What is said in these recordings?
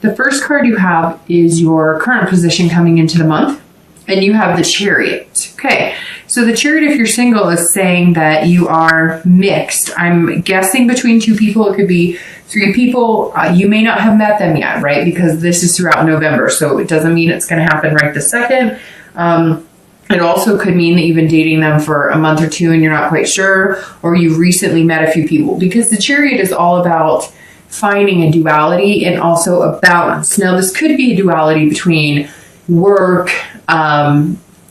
The first card you have is your current position coming into the month, and you have the Chariot. Okay, so the Chariot, if you're single, is saying that you are mixed. I'm guessing between two people. It could be three people. You may not have met them yet, right? Because this is throughout November, so it doesn't mean it's going to happen right this second. It also could mean that you've been dating them for a month or two and you're not quite sure, or you've recently met a few people, because the Chariot is all about finding a duality and also a balance. Now, this could be a duality between work,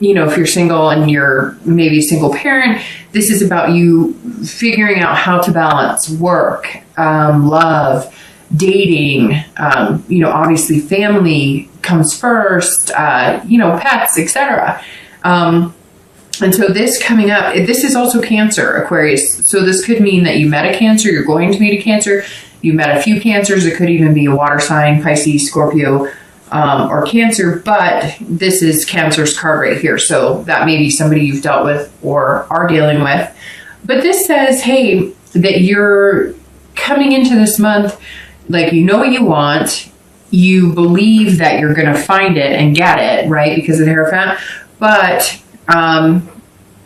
if you're single and you're maybe a single parent, this is about you figuring out how to balance work, love, dating, obviously family comes first, pets, etc. And so this coming up, this is also Cancer, Aquarius. So this could mean that you met a Cancer, you're going to meet a Cancer, you met a few Cancers. It could even be a water sign, Pisces, Scorpio, or Cancer, but this is Cancer's card right here. So that may be somebody you've dealt with or are dealing with. But this says, hey, that you're coming into this month, like, you know what you want, you believe that you're going to find it and get it, right, because of the Hierophant, but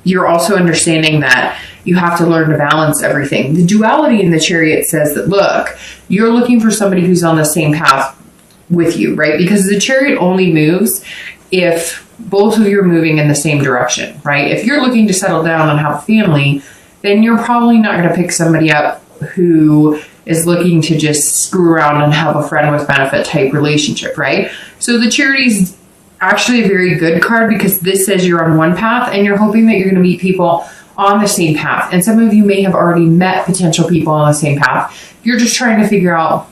you're also understanding that you have to learn to balance everything. The duality in the Chariot says that, look, you're looking for somebody who's on the same path with you, right? Because the Chariot only moves if both of you are moving in the same direction, right? If you're looking to settle down and have a family, then you're probably not going to pick somebody up who is looking to just screw around and have a friend with benefit type relationship, right? So the Chariot is actually a very good card, because this says you're on one path and you're hoping that you're going to meet people on the same path. And some of you may have already met potential people on the same path. You're just trying to figure out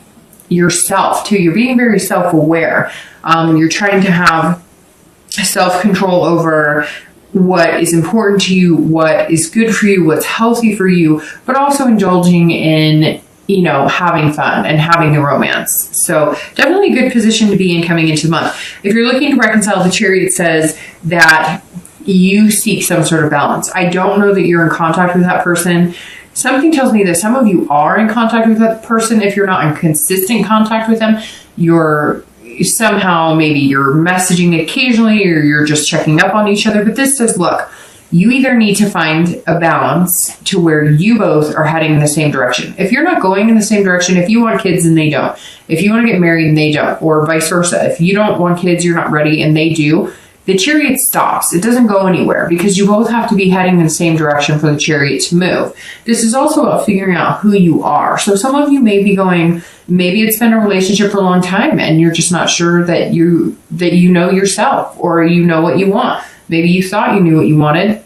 yourself too. You're being very self-aware. You're trying to have self-control over what is important to you, what is good for you, what's healthy for you, but also indulging in, having fun and having the romance. So definitely a good position to be in coming into the month. If you're looking to reconcile, the Chariot says that you seek some sort of balance. I don't know that you're in contact with that person. Something tells me that some of you are in contact with that person. If you're not in consistent contact with them, you're somehow, maybe you're messaging occasionally, or you're just checking up on each other. But this says, look, you either need to find a balance to where you both are heading in the same direction. If you're not going in the same direction, if you want kids and they don't, if you want to get married and they don't, or vice versa, if you don't want kids, you're not ready and they do, the Chariot stops. It doesn't go anywhere, because you both have to be heading in the same direction for the Chariot to move. This is also about figuring out who you are. So some of you may be going, maybe it's been a relationship for a long time and you're just not sure that you know yourself, or you know what you want. Maybe you thought you knew what you wanted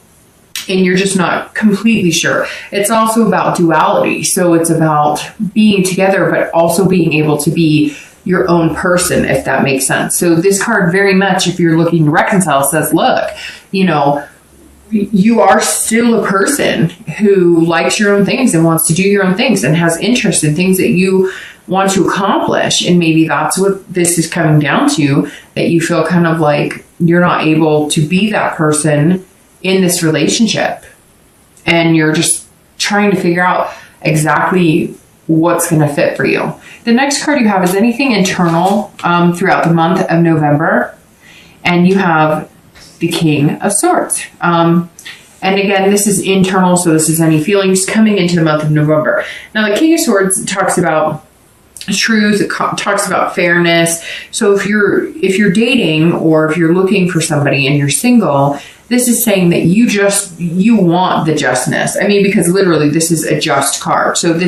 and you're just not completely sure. It's also about duality. So it's about being together, but also being able to be your own person, if that makes sense. So this card very much, if you're looking to reconcile, says, look, you are still a person who likes your own things and wants to do your own things and has interest in things that you want to accomplish. And maybe that's what this is coming down to, that you feel kind of like you're not able to be that person in this relationship. And you're just trying to figure out exactly what's going to fit for you. The next card you have is anything internal throughout the month of November. And you have the King of Swords. And again, this is internal, so this is any feelings coming into the month of November. Now, the King of Swords talks about truth, it talks about fairness. So if you're dating, or if you're looking for somebody and you're single, this is saying that you want the justness. I mean, because literally this is a just card. So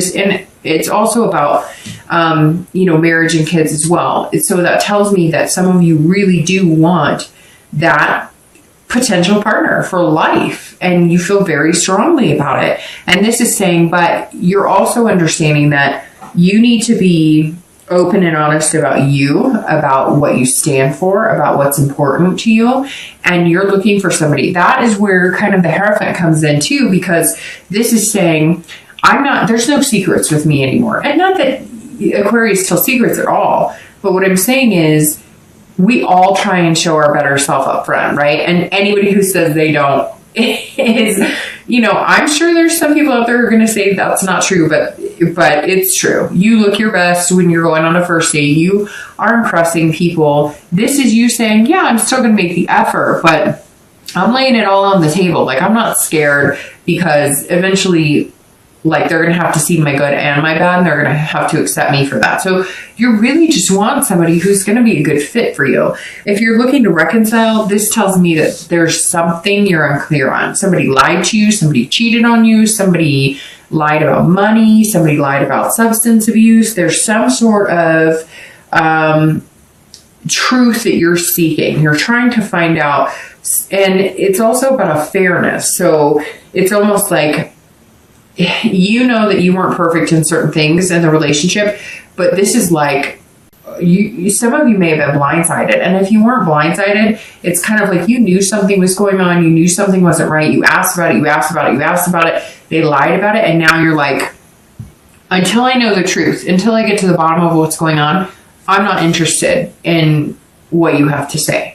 it's also about, marriage and kids as well. So that tells me that some of you really do want that potential partner for life, and you feel very strongly about it. And this is saying, but you're also understanding that you need to be open and honest about you, about what you stand for, about what's important to you, and you're looking for somebody. That is where kind of the Hierophant comes in too, because this is saying, there's no secrets with me anymore. And not that Aquarius tell secrets at all, but what I'm saying is, we all try and show our better self up front, right? And anybody who says they don't is, I'm sure there's some people out there who are going to say that's not true, but it's true. You look your best when you're going on a first date. You are impressing people. This is you saying, yeah, I'm still going to make the effort, but I'm laying it all on the table. Like, I'm not scared, because eventually, like, they're going to have to see my good and my bad, and they're going to have to accept me for that. So you really just want somebody who's going to be a good fit for you. If you're looking to reconcile, this tells me that there's something you're unclear on. Somebody lied to you, somebody cheated on you, somebody lied about money, somebody lied about substance abuse. There's some sort of truth that you're seeking. You're trying to find out. And it's also about a fairness. So it's almost like, you know that you weren't perfect in certain things in the relationship, but this is like, some of you may have been blindsided. And if you weren't blindsided, it's kind of like you knew something was going on. You knew something wasn't right. You asked about it. You asked about it. You asked about it. They lied about it. And now you're like, until I know the truth, until I get to the bottom of what's going on, I'm not interested in what you have to say.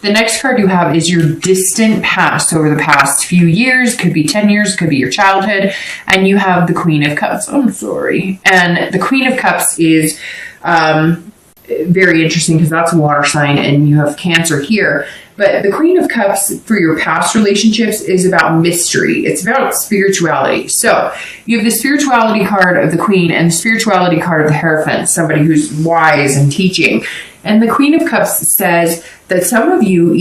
The next card you have is your distant past, over the past few years. Could be 10 years, could be your childhood. And you have the Queen of Cups. I'm sorry. And the Queen of Cups is very interesting, because that's a water sign, and you have Cancer here. But the Queen of Cups for your past relationships is about mystery. It's about spirituality. So you have the spirituality card of the Queen and the spirituality card of the Hierophant, somebody who's wise and teaching. And the Queen of Cups says that some of you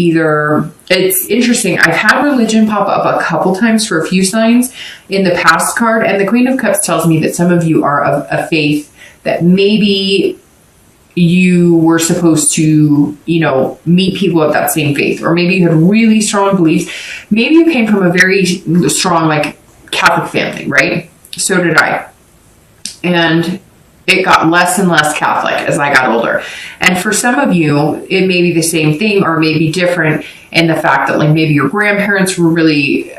it's interesting. I've had religion pop up a couple times for a few signs in the past card. And the Queen of Cups tells me that some of you are of a faith that maybe you were supposed to, meet people of that same faith, or maybe you had really strong beliefs. Maybe you came from a very strong, like, Catholic family, right? So did I. And it got less and less Catholic as I got older. And for some of you, it may be the same thing, or maybe different in the fact that, like, maybe your grandparents were really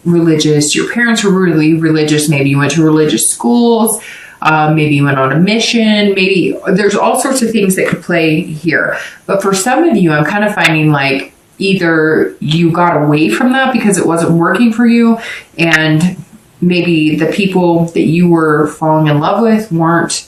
religious, your parents were really religious, maybe you went to religious schools, maybe you went on a mission, maybe there's all sorts of things that could play here. But for some of you, I'm kind of finding like either you got away from that because it wasn't working for you, and maybe the people that you were falling in love with weren't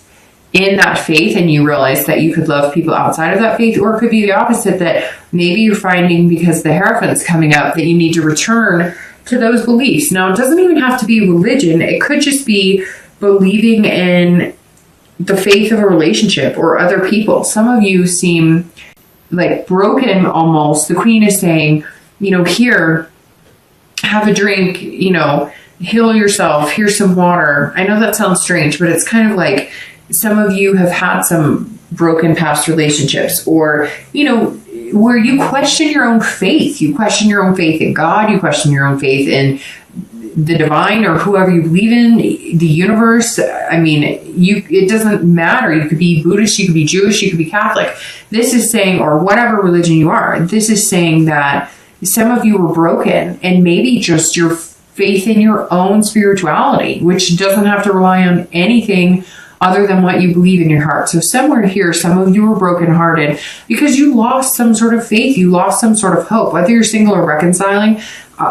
in that faith, and you realized that you could love people outside of that faith. Or it could be the opposite, that maybe you're finding, because the Hierophant's coming up, that you need to return to those beliefs. Now, it doesn't even have to be religion. It could just be believing in the faith of a relationship or other people. Some of you seem like broken almost. The Queen is saying, here, have a drink, heal yourself. Here's some water. I know that sounds strange, but it's kind of like some of you have had some broken past relationships, or, where you question your own faith. You question your own faith in God. You question your own faith in the divine, or whoever you believe in, the universe. I mean, it doesn't matter. You could be Buddhist, you could be Jewish, you could be Catholic. This is saying, or whatever religion you are, this is saying that some of you were broken, and maybe just your faith in your own spirituality, which doesn't have to rely on anything other than what you believe in your heart. So somewhere here, some of you were brokenhearted because you lost some sort of faith. You lost some sort of hope. Whether you're single or reconciling,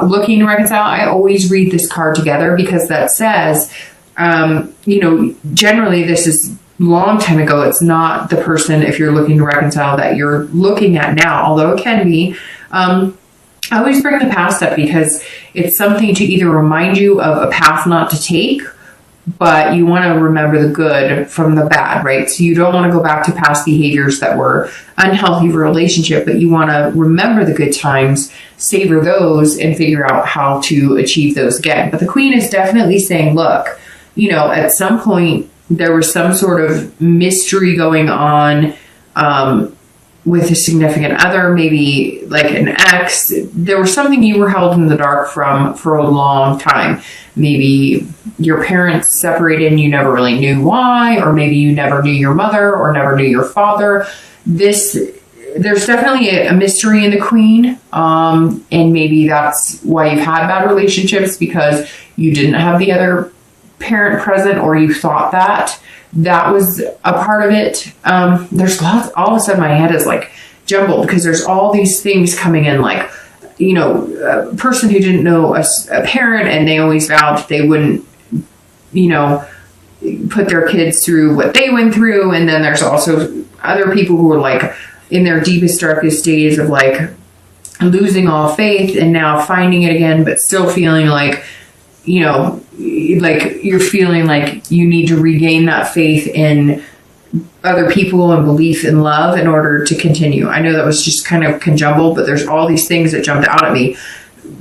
looking to reconcile, I always read this card together, because that says, generally this is long time ago. It's not the person, if you're looking to reconcile, that you're looking at now, although it can be. I always bring the past up because it's something to either remind you of a path not to take, but you want to remember the good from the bad, right? So you don't want to go back to past behaviors that were unhealthy for a relationship, but you want to remember the good times, savor those, and figure out how to achieve those again. But the Queen is definitely saying, look, at some point there was some sort of mystery going on with a significant other, maybe like an ex. There was something you were held in the dark from for a long time. Maybe your parents separated and you never really knew why, or maybe you never knew your mother or never knew your father. There's definitely a mystery in the Queen, and maybe that's why you've had bad relationships, because you didn't have the other parent present, or you thought that was a part of it. There's lots, all of a sudden my head is like jumbled, because there's all these things coming in, like, a person who didn't know a parent, and they always vowed that they wouldn't, put their kids through what they went through. And then there's also other people who were like in their deepest, darkest days of like losing all faith and now finding it again, but still feeling like, like you're feeling like you need to regain that faith in other people and belief in love in order to continue. I know that was just kind of conjumbled, but there's all these things that jumped out at me.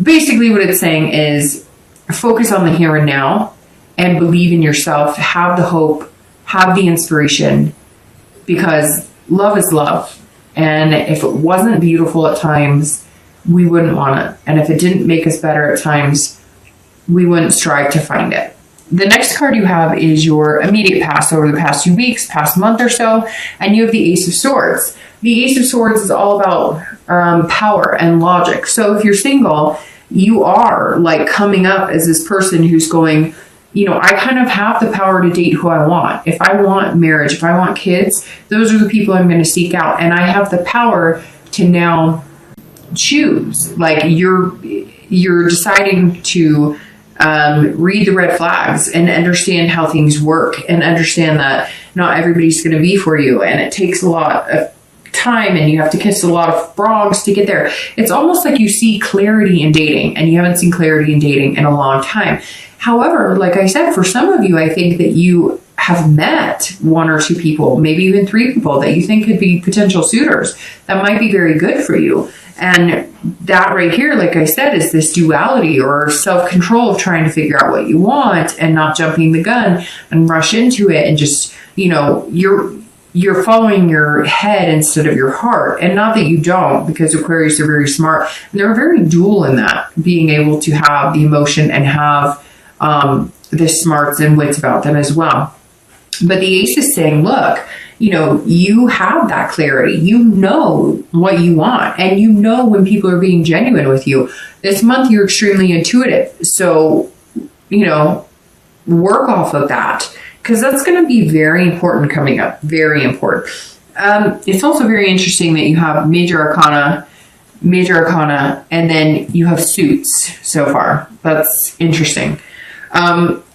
Basically what it's saying is focus on the here and now and believe in yourself, have the hope, have the inspiration, because love is love. And if it wasn't beautiful at times, we wouldn't want it. And if it didn't make us better at times, we wouldn't strive to find it. The next card you have is your immediate past over the past few weeks, past month or so, and you have the Ace of Swords. The Ace of Swords is all about power and logic. So if you're single, you are like coming up as this person who's going, I kind of have the power to date who I want. If I want marriage, if I want kids, those are the people I'm going to seek out. And I have the power to now choose. Like you're deciding to read the red flags and understand how things work and understand that not everybody's going to be for you. And it takes a lot of time and you have to kiss a lot of frogs to get there. It's almost like you see clarity in dating and you haven't seen clarity in dating in a long time. However, like I said, for some of you, I think that you have met one or two people, maybe even three people that you think could be potential suitors that might be very good for you. And that right here, like I said, is this duality or self-control of trying to figure out what you want and not jumping the gun and rush into it and just, you're following your head instead of your heart. And not that you don't, because Aquarius are very smart. And they're very dual in that, being able to have the emotion and have the smarts and wits about them as well. But the Ace is saying, look, you have that clarity. You know what you want. And you know when people are being genuine with you. This month, you're extremely intuitive. So, work off of that. Because that's going to be very important coming up. Very important. It's also very interesting that you have major arcana, and then you have suits so far. That's interesting.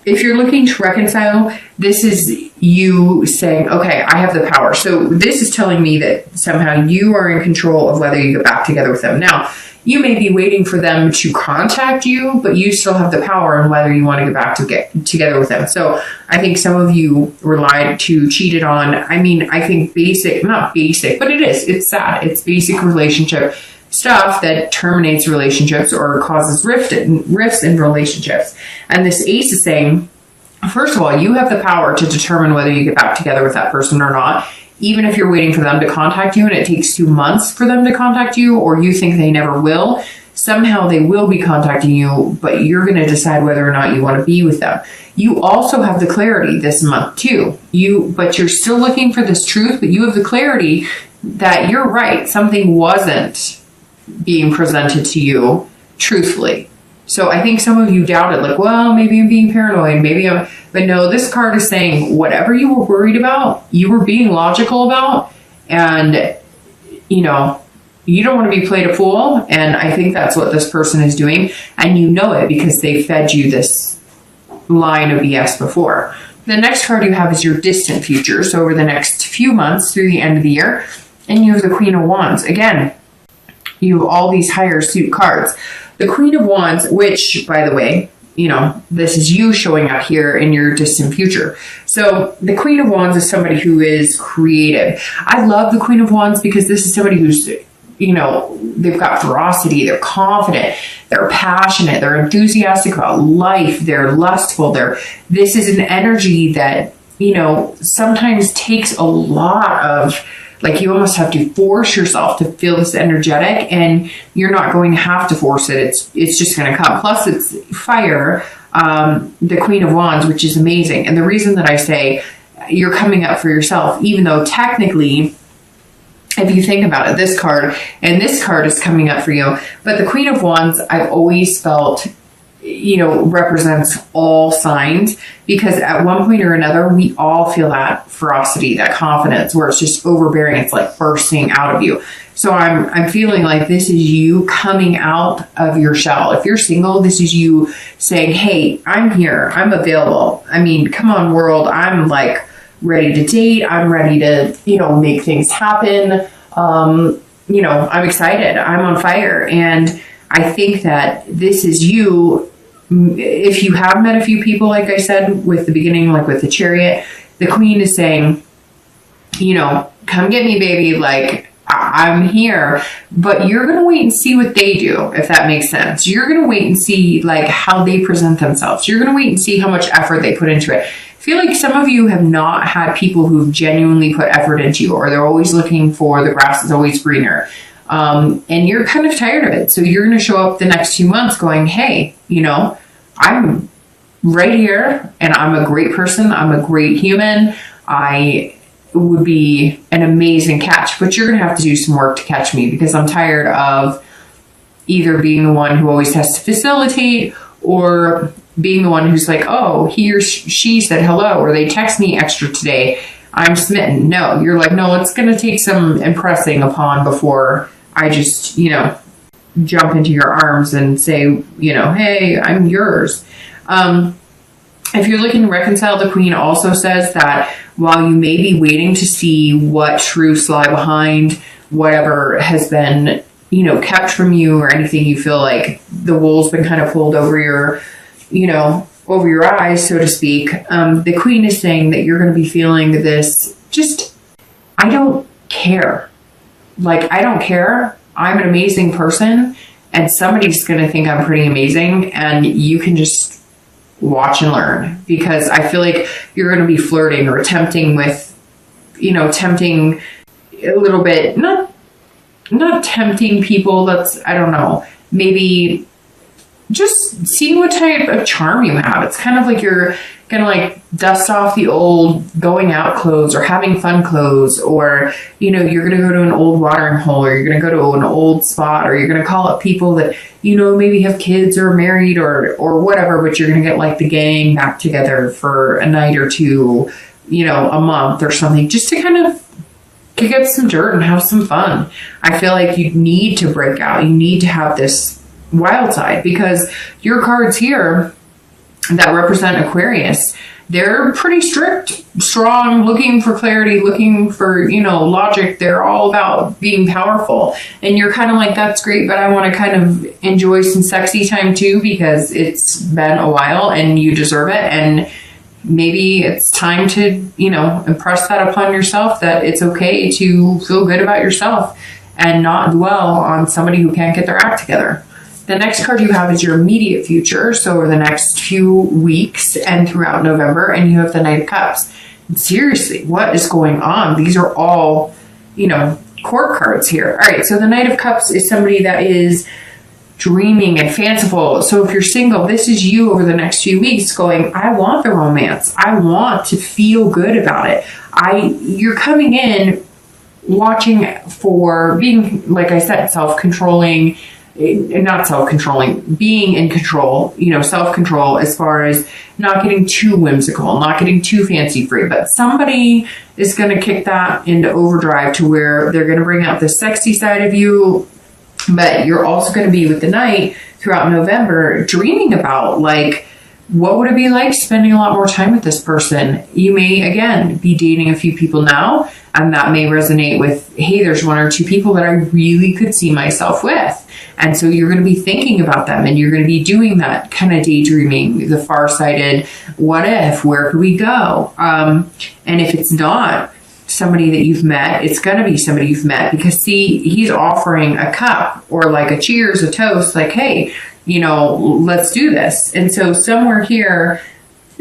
If you're looking to reconcile, this is you saying, okay, I have the power. So this is telling me that somehow you are in control of whether you get back together with them. Now, you may be waiting for them to contact you, but you still have the power on whether you want to get together with them. So I think some of you were lied to, cheated on. I mean, I think not basic, but it's sad. It's basic relationship stuff that terminates relationships or causes rifts in relationships. And this Ace is saying, first of all, you have the power to determine whether you get back together with that person or not. Even if you're waiting for them to contact you and it takes 2 months for them to contact you, or you think they never will, somehow they will be contacting you, but you're going to decide whether or not you want to be with them. You also have the clarity this month too. But you're still looking for this truth, but you have the clarity that you're right. Something wasn't being presented to you truthfully. So I think some of you doubted, like, well, maybe I'm being paranoid, but no, this card is saying whatever you were worried about, you were being logical about, and you don't want to be played a fool. And I think that's what this person is doing, and you know it because they fed you this line of BS before. The next card you have is your distant future, so over the next few months through the end of the year, and you have the Queen of Wands. Again, you have all these higher suit cards. The Queen of Wands, which, by the way, this is you showing up here in your distant future. So the Queen of Wands is somebody who is creative. I love the Queen of Wands because this is somebody who's, they've got ferocity, they're confident, they're passionate, they're enthusiastic about life, they're lustful. This is an energy that, sometimes takes a lot of, like, you almost have to force yourself to feel this energetic, and you're not going to have to force it. It's just going to come. Plus, it's fire, the Queen of Wands, which is amazing. And the reason that I say you're coming up for yourself, even though technically, if you think about it, this card is coming up for you. But the Queen of Wands, I've always felt, represents all signs, because at one point or another, we all feel that ferocity, that confidence, where it's just overbearing. It's like bursting out of you. So I'm feeling like this is you coming out of your shell. If you're single, this is you saying, hey, I'm here. I'm available. I mean, come on, world. I'm like ready to date. I'm ready to, make things happen. I'm excited. I'm on fire. And I think that this is you. If you have met a few people, like I said, with the beginning, like with the Chariot, the Queen is saying, come get me, baby. Like, I'm here, but you're going to wait and see what they do, if that makes sense. You're going to wait and see like how they present themselves. You're going to wait and see how much effort they put into it. I feel like some of you have not had people who've genuinely put effort into you, or they're always looking for the grass is always greener. And you're kind of tired of it. So you're going to show up the next few months going, hey, I'm right here and I'm a great person. I'm a great human. I would be an amazing catch, but you're going to have to do some work to catch me, because I'm tired of either being the one who always has to facilitate, or being the one who's like, oh, he or she said hello, or they text me extra today, I'm smitten. No, you're like, no, it's going to take some impressing upon before I just, jump into your arms and say, hey, I'm yours. If you're looking to reconcile, the Queen also says that while you may be waiting to see what truths lie behind whatever has been, kept from you, or anything you feel like the wool's been kind of pulled over your, over your eyes, so to speak, the Queen is saying that you're going to be feeling this, just, I don't care. Like, I don't care. I'm an amazing person, and somebody's going to think I'm pretty amazing, and you can just watch and learn, because I feel like you're going to be flirting or tempting with, tempting a little bit, not tempting people. That's, I don't know, maybe just seeing what type of charm you have. It's kind of like you're going to like dust off the old going out clothes or having fun clothes, or, you're going to go to an old watering hole, or you're going to go to an old spot, or you're going to call up people that, maybe have kids or married or whatever, but you're going to get like the gang back together for a night or two, a month or something, just to kind of kick up some dirt and have some fun. I feel like you need to break out. You need to have this wild side, because your cards here that represent Aquarius, they're pretty strict, strong, looking for clarity, looking for, logic. They're all about being powerful. And you're kind of like, that's great, but I want to kind of enjoy some sexy time too, because it's been a while and you deserve it. And maybe it's time to, impress that upon yourself, that it's okay to feel good about yourself and not dwell on somebody who can't get their act together. The next card you have is your immediate future, so over the next few weeks and throughout November, and you have the Knight of Cups. Seriously, what is going on? These are all, court cards here. All right, so the Knight of Cups is somebody that is dreaming and fanciful. So if you're single, this is you over the next few weeks going, I want the romance. I want to feel good about it. You're coming in watching for being, like I said, self-controlling, not self-controlling, being in control, self-control as far as not getting too whimsical, not getting too fancy free, but somebody is going to kick that into overdrive to where they're going to bring out the sexy side of you, but you're also going to be with the Knight throughout November, dreaming about like, what would it be like spending a lot more time with this person? You may, again, be dating a few people now, and that may resonate with, hey, there's one or two people that I really could see myself with. And so you're going to be thinking about them, and you're going to be doing that kind of daydreaming, the far-sighted, what if, where could we go? And if it's not somebody that you've met, it's going to be somebody you've met, because see, he's offering a cup or like a cheers, a toast, like, hey, let's do this. And so somewhere here,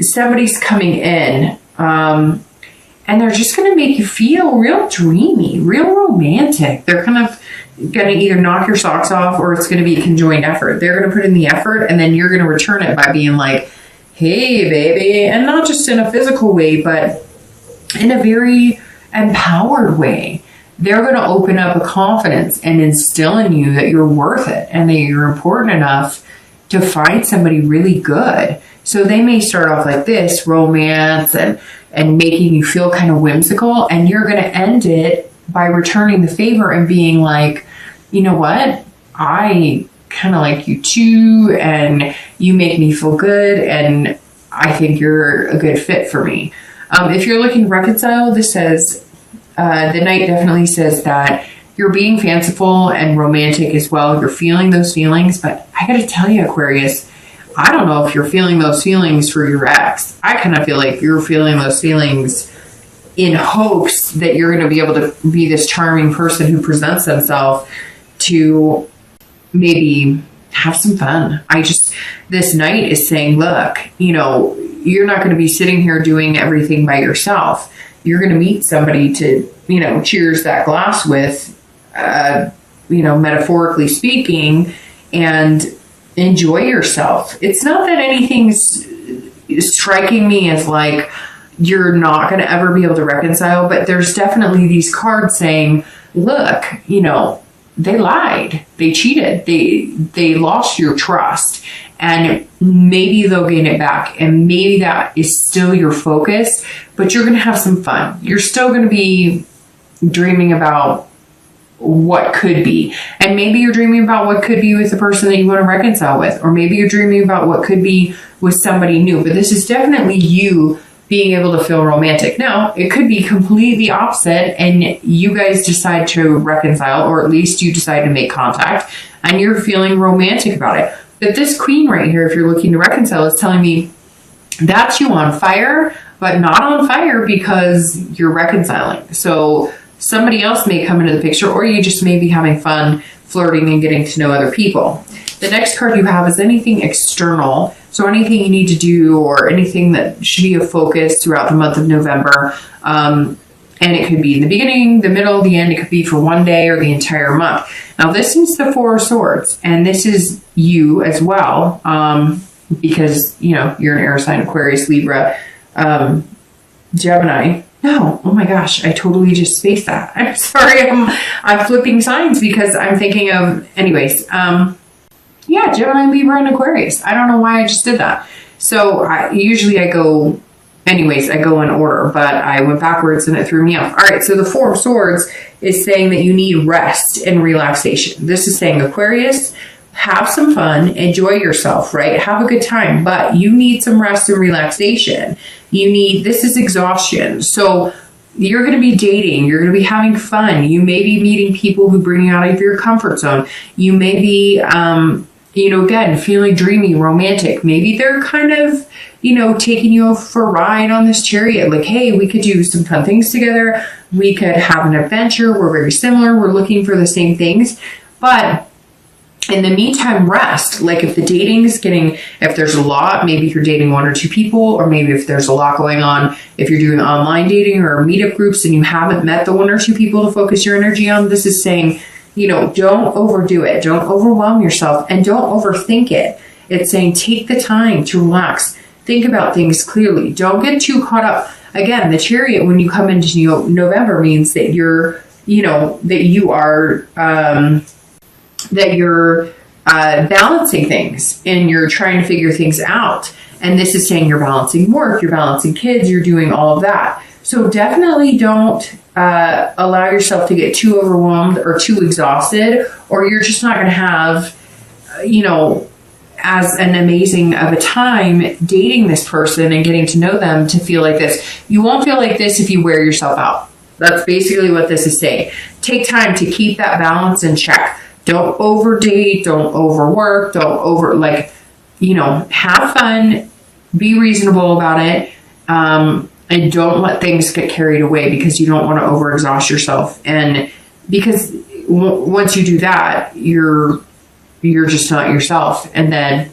somebody's coming in, and they're just going to make you feel real dreamy, real romantic. They're kind of going to either knock your socks off, or it's going to be a conjoined effort. They're going to put in the effort, and then you're going to return it by being like, hey, baby. And not just in a physical way, but in a very empowered way. They're going to open up a confidence and instill in you that you're worth it and that you're important enough to find somebody really good. So they may start off like this, romance and making you feel kind of whimsical, and you're going to end it by returning the favor and being like, you know what? I kind of like you too, and you make me feel good, and I think you're a good fit for me. If you're looking to reconcile, this says, the Knight definitely says that you're being fanciful and romantic as well. You're feeling those feelings, but I gotta tell you, Aquarius, I don't know if you're feeling those feelings for your ex. I kind of feel like you're feeling those feelings in hopes that you're going to be able to be this charming person who presents themselves to maybe have some fun. This Knight is saying, look, you're not going to be sitting here doing everything by yourself. You're going to meet somebody to, cheers that glass with, metaphorically speaking, and enjoy yourself. It's not that anything's striking me as like you're not going to ever be able to reconcile, but there's definitely these cards saying, look, they lied, they cheated, they lost your trust, and maybe they'll gain it back, and maybe that is still your focus, but you're going to have some fun. You're still going to be dreaming about what could be, and maybe you're dreaming about what could be with the person that you want to reconcile with, or maybe you're dreaming about what could be with somebody new. But this is definitely you being able to feel romantic. Now, it could be completely opposite, and you guys decide to reconcile, or at least you decide to make contact, and you're feeling romantic about it. But this Queen right here, if you're looking to reconcile, is telling me that's you on fire, but not on fire because you're reconciling. So somebody else may come into the picture, or you just may be having fun flirting and getting to know other people. The next card you have is anything external. So anything you need to do, or anything that should be a focus throughout the month of November. And it could be in the beginning, the middle, the end. It could be for one day or the entire month. Now this is the Four of Swords, and this is you as well. Because, you're an air sign, Aquarius, Libra, Gemini. No, oh my gosh, I totally just spaced that. I'm sorry, I'm flipping signs because I'm thinking of, anyways, Gemini, Libra, and Aquarius. I don't know why I just did that. So usually I go in order, but I went backwards and it threw me off. All right, so the Four of Swords is saying that you need rest and relaxation. This is saying, Aquarius, have some fun, enjoy yourself, right? Have a good time, but you need some rest and relaxation. This is exhaustion. So you're going to be dating, you're going to be having fun. You may be meeting people who bring you out of your comfort zone. You may be, again, feeling dreamy, romantic. Maybe they're kind of, taking you for a ride on this chariot. Like, hey, we could do some fun things together. We could have an adventure. We're very similar. We're looking for the same things. But in the meantime, rest. Like if the dating's if there's a lot, maybe you're dating one or two people, or maybe if there's a lot going on, if you're doing online dating or meetup groups and you haven't met the one or two people to focus your energy on, this is saying, don't overdo it. Don't overwhelm yourself, and don't overthink it. It's saying, take the time to relax. Think about things clearly. Don't get too caught up. Again, the Chariot, when you come into November, means that you're balancing things, and you're trying to figure things out. And this is saying you're balancing work, you're balancing kids, you're doing all of that. So definitely don't allow yourself to get too overwhelmed or too exhausted, or you're just not going to have, as an amazing of a time dating this person and getting to know them to feel like this. You won't feel like this if you wear yourself out. That's basically what this is saying. Take time to keep that balance in check. Don't overdate, don't overwork, have fun, be reasonable about it, and don't let things get carried away, because you don't want to overexhaust yourself. And because once you do that, you're just not yourself, and then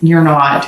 you're not